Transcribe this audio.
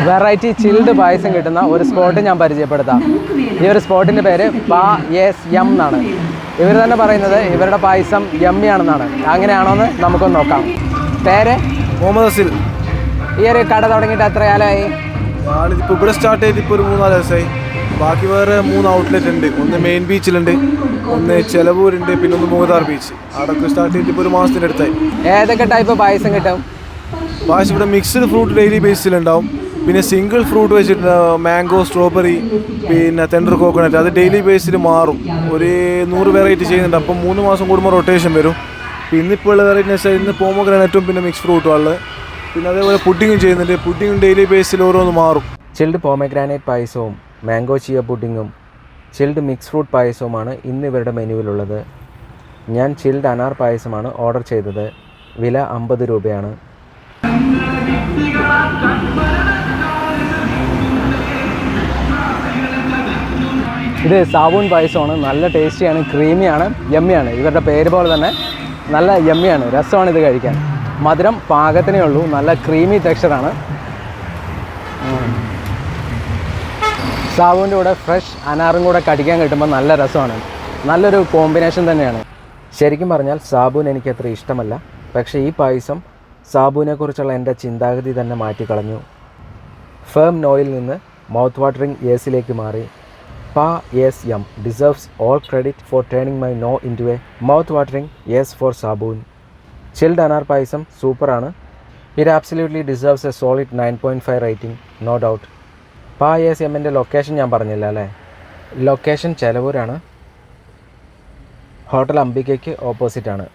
Variety chilled പായസം കിട്ടുന്ന ഒരു spot ഞാൻ പരിചയപ്പെടുത്താം. ഈ ഒരു സ്പോട്ടിൻ്റെ പേര് പാ യെസ് യം എന്നാണ്. ഇവർ തന്നെ പറയുന്നത് ഇവരുടെ പായസം യമ്മിയാണെന്നാണ്. അങ്ങനെയാണോന്ന് നമുക്കൊന്ന് നോക്കാം. പേര് മുഹമ്മദ് അസിൽ. ഈ ഒരു കട തുടങ്ങിയിട്ട് എത്ര കാലമായി? ഞാനിപ്പോൾ ഇവിടെ സ്റ്റാർട്ട് ചെയ്തിട്ട് ഇപ്പോൾ ഒരു 3-4 ദിവസമായി. ബാക്കി വേറെ 3 ഔട്ട്ലെറ്റ് ഉണ്ട്. ഒന്ന് മെയിൻ ബീച്ചിലുണ്ട്, ഒന്ന് ചെലവൂരുണ്ട്, പിന്നെ ഒന്ന് മൂതാർ ബീച്ച്. അവിടെയൊക്കെ സ്റ്റാർട്ട് ചെയ്തിട്ട് ഇപ്പോൾ ഒരു മാസത്തിൻ്റെ അടുത്തായി. ഏതൊക്കെ ടൈപ്പ് പായസം കിട്ടും? പായസം ഇവിടെ മിക്സ്ഡ് ഫ്രൂട്ട് ഡെയിലി ബേസിലുണ്ടാവും. പിന്നെ സിംഗിൾ ഫ്രൂട്ട് വെച്ചിട്ട് മാംഗോ, സ്ട്രോബെറി, പിന്നെ ടെൻഡർ കോക്കനട്ട്, അത് ഡെയിലി ബേസിൽ മാറും. ഒരു 100 വെറൈറ്റി ചെയ്യുന്നുണ്ട്. അപ്പം 3 മാസം കൂടുമ്പോൾ റൊട്ടേഷൻ വരും. പിന്നെ ഇപ്പോൾ ഉള്ള വെറൈറ്റി വെച്ചാൽ ഇന്ന് പോമോഗ്രാനറ്റും പിന്നെ മിക്സ് ഫ്രൂട്ടും ഉള്ളത്. പിന്നെ അതേപോലെ പുഡിങ്ങും ചെയ്യുന്നുണ്ട്. പുഡിങ്ങും ഡെയിലി ബേസിൽ ഓരോന്ന് മാറും. ചിൽഡ് പോമഗ്രാനൈറ്റ് പായസവും മാംഗോ ചിയ പുഡിങ്ങും ചിൽഡ് മിക്സ് ഫ്രൂട്ട് പായസവുമാണ് ഇന്ന് ഇവരുടെ മെനുവിലുള്ളത്. ഞാൻ ചിൽഡ് അനാർ പായസമാണ് ഓർഡർ ചെയ്തത്. വില 50 രൂപയാണ്. ഇത് സാബൂൻ പായസമാണ്. നല്ല ടേസ്റ്റിയാണ്, ക്രീമിയാണ്, യമ്മിയാണ്. ഇവരുടെ പേര് പോലെ തന്നെ നല്ല യമ്മിയാണ്, രസമാണ് ഇത് കഴിക്കാൻ. മധുരം പാകത്തിനേ ഉള്ളൂ, നല്ല ക്രീമി ടെക്സ്ചറാണ്. സാബുവിൻ്റെ കൂടെ ഫ്രഷ് അനാറും കൂടെ കടിക്കാൻ കിട്ടുമ്പോൾ നല്ല രസമാണ്. നല്ലൊരു കോമ്പിനേഷൻ തന്നെയാണ്. ശരിക്കും പറഞ്ഞാൽ സാബുൻ എനിക്ക് അത്ര ഇഷ്ടമല്ല. പക്ഷേ ഈ പായസം സാബുവിനെക്കുറിച്ചുള്ള എൻ്റെ ചിന്താഗതി തന്നെ മാറ്റിക്കളഞ്ഞു. ഫേം നോയിൽ നിന്ന് മൗത്ത് വാട്ടറിംഗ് യേസിലേക്ക് മാറി. പാ യെസ് യം deserves all credit for turning my no into a mouth watering yes for സാബൂൻ. ചിൽഡ് അനാർ പായസം സൂപ്പറാണ്. It absolutely deserves a solid 9.5 rating, no doubt. പാ യെസ് എമ്മിൻ്റെ ലൊക്കേഷൻ ഞാൻ പറഞ്ഞില്ല അല്ലേ? ലൊക്കേഷൻ ചെലവൂരാണ്. ഹോട്ടൽ അംബികയ്ക്ക് ഓപ്പോസിറ്റാണ്.